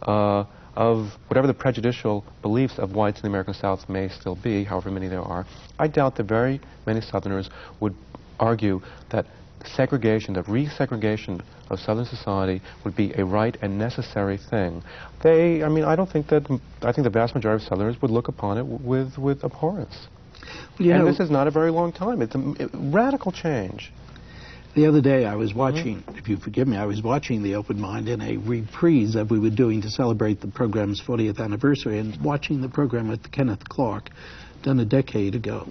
of whatever the prejudicial beliefs of whites in the American South may still be, however many there are, I doubt that very many Southerners would argue that segregation, the resegregation of Southern society would be a right and necessary thing. I mean, I think the vast majority of Southerners would look upon it with abhorrence. And this is not a very long time. It's a radical change. The other day I was watching, if you forgive me, I was watching The Open Mind in a reprise that we were doing to celebrate the program's 40th anniversary, and watching the program with Kenneth Clark, done a decade ago,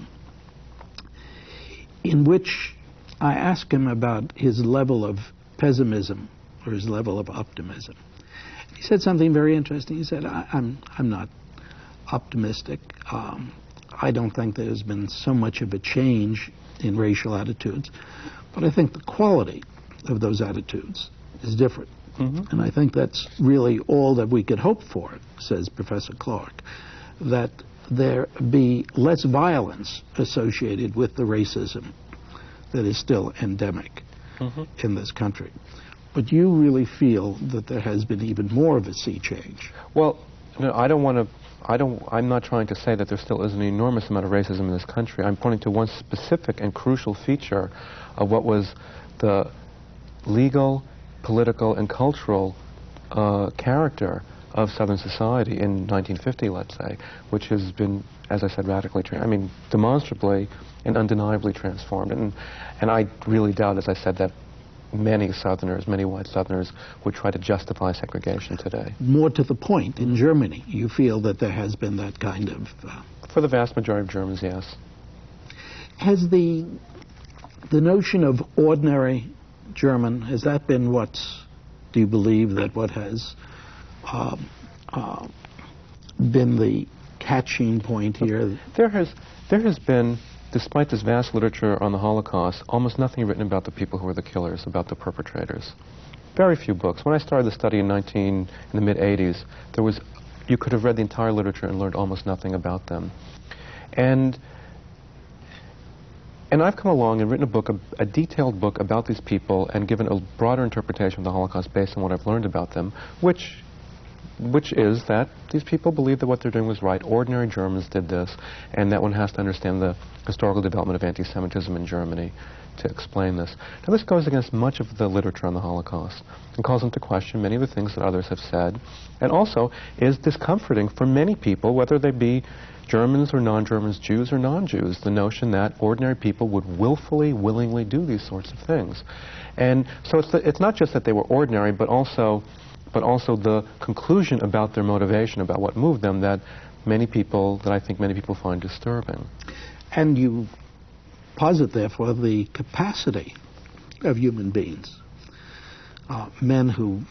in which I asked him about his level of pessimism or his level of optimism. He said something very interesting. He said, I'm not optimistic. I don't think there's been so much of a change in racial attitudes, but I think the quality of those attitudes is different. And I think that's really all that we could hope for, says Professor Clark, that there be less violence associated with the racism that is still endemic in this country. But you really feel that there has been even more of a sea change. Well, no, I'm not trying to say that there still is an enormous amount of racism in this country. I'm pointing to one specific and crucial feature of what was the legal, political, and cultural character of Southern society in 1950, let's say, which has been, as I said, radically, demonstrably and undeniably transformed. And I really doubt, as I said, that many Southerners, many white Southerners, would try to justify segregation today. More to the point, in Germany, you feel that there has been that kind of... For the vast majority of Germans, yes. Has the notion of ordinary German, has that been do you believe that what has been the catching point here? There has been, despite this vast literature on the Holocaust, almost nothing written about the people who were the killers, about the perpetrators. Very few books. When I started the study in the mid-80s, you could have read the entire literature and learned almost nothing about them. And I've come along and written a detailed book about these people and given a broader interpretation of the Holocaust based on what I've learned about them, which is that these people believe that what they're doing was right. Ordinary Germans did this, and that one has to understand the historical development of anti-Semitism in Germany to explain this. Now, this goes against much of the literature on the Holocaust and calls into question many of the things that others have said, and also is discomforting for many people, whether they be Germans or non-Germans, Jews or non-Jews, the notion that ordinary people would willingly do these sorts of things. And so it's not just that they were ordinary, but also the conclusion about their motivation, about what moved them, that I think many people find disturbing. And you posit, therefore, the capacity of human beings, men who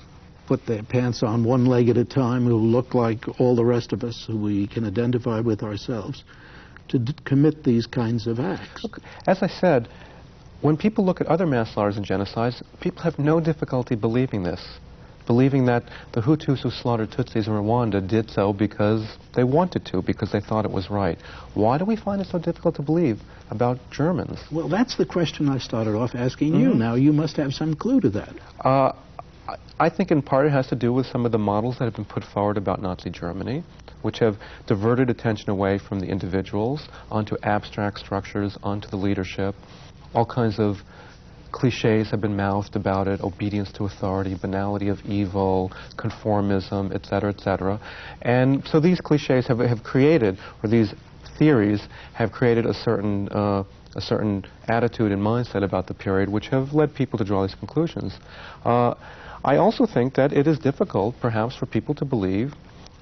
put their pants on one leg at a time, who look like all the rest of us, who we can identify with ourselves, to commit these kinds of acts. Look, as I said, when people look at other mass slaughters and genocides, people have no difficulty believing this, believing that the Hutus who slaughtered Tutsis in Rwanda did so because they wanted to, because they thought it was right. Why do we find it so difficult to believe about Germans? Well, that's the question I started off asking you. Now, you must have some clue to that. I think in part it has to do with some of the models that have been put forward about Nazi Germany, which have diverted attention away from the individuals onto abstract structures, onto the leadership. All kinds of cliches have been mouthed about it: obedience to authority, banality of evil, conformism, etc., etc. And so these cliches have created, or these theories have created a certain attitude and mindset about the period, which have led people to draw these conclusions. I also think that it is difficult, perhaps, for people to believe,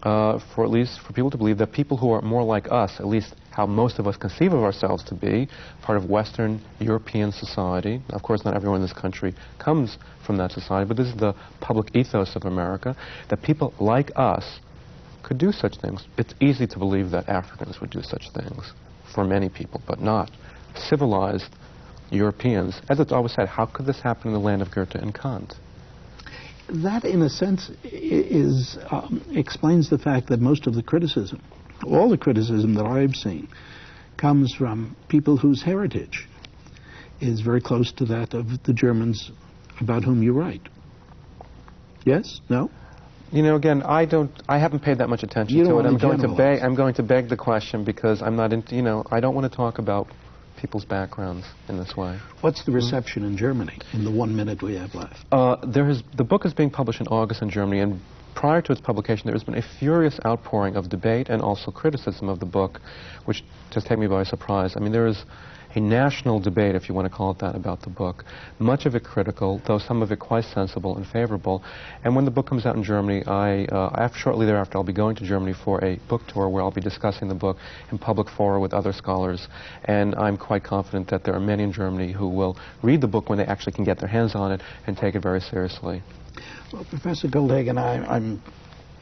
that people who are more like us, at least how most of us conceive of ourselves to be, part of Western European society. Of course, not everyone in this country comes from that society, but this is the public ethos of America, that people like us could do such things. It's easy to believe that Africans would do such things, for many people, but not civilized Europeans. As it's always said, how could this happen in the land of Goethe and Kant? That, in a sense, explains the fact that most of the criticism, all the criticism that I've seen, comes from people whose heritage is very close to that of the Germans about whom you write. Yes? No? You know, again, I haven't paid that much attention You to don't it. want to I'm going to beg the question because I'm not into, you know, I don't want to talk about people's backgrounds in this way. What's the reception in Germany in the 1 minute we have left? The book is being published in August in Germany, and prior to its publication, there has been a furious outpouring of debate and also criticism of the book, which just took me by surprise. I mean, there is a national debate, if you want to call it that, about the book. Much of it critical, though some of it quite sensible and favorable. And when the book comes out in Germany, shortly thereafter, I'll be going to Germany for a book tour where I'll be discussing the book in public fora with other scholars. And I'm quite confident that there are many in Germany who will read the book when they actually can get their hands on it and take it very seriously. Well, Professor Goldhagen, I'm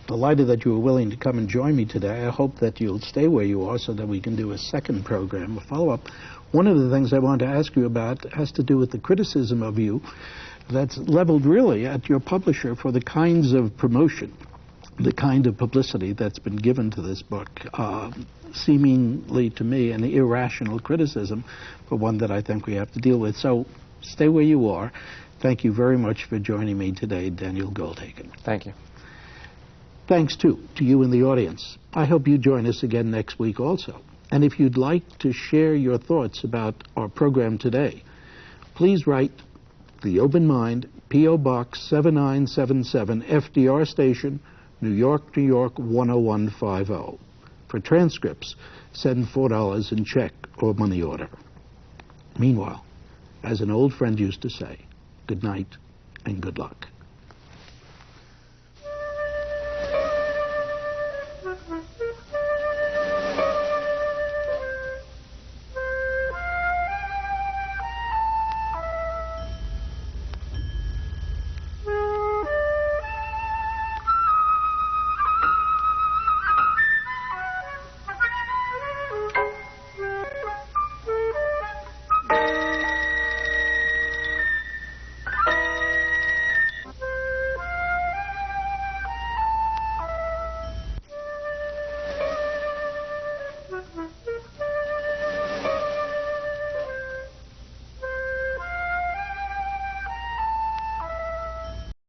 delighted that you were willing to come and join me today. I hope that you'll stay where you are so that we can do a second program, a follow-up. One of the things I want to ask you about has to do with the criticism of you that's leveled really at your publisher for the kinds of promotion, the kind of publicity that's been given to this book, seemingly to me an irrational criticism, but one that I think we have to deal with. So stay where you are. Thank you very much for joining me today, Daniel Goldhagen. Thank you. Thanks, too, to you in the audience. I hope you join us again next week also. And if you'd like to share your thoughts about our program today, please write The Open Mind, P.O. Box 7977, FDR Station, New York, New York 10150. For transcripts, send $4 in check or money order. Meanwhile, as an old friend used to say, good night and good luck.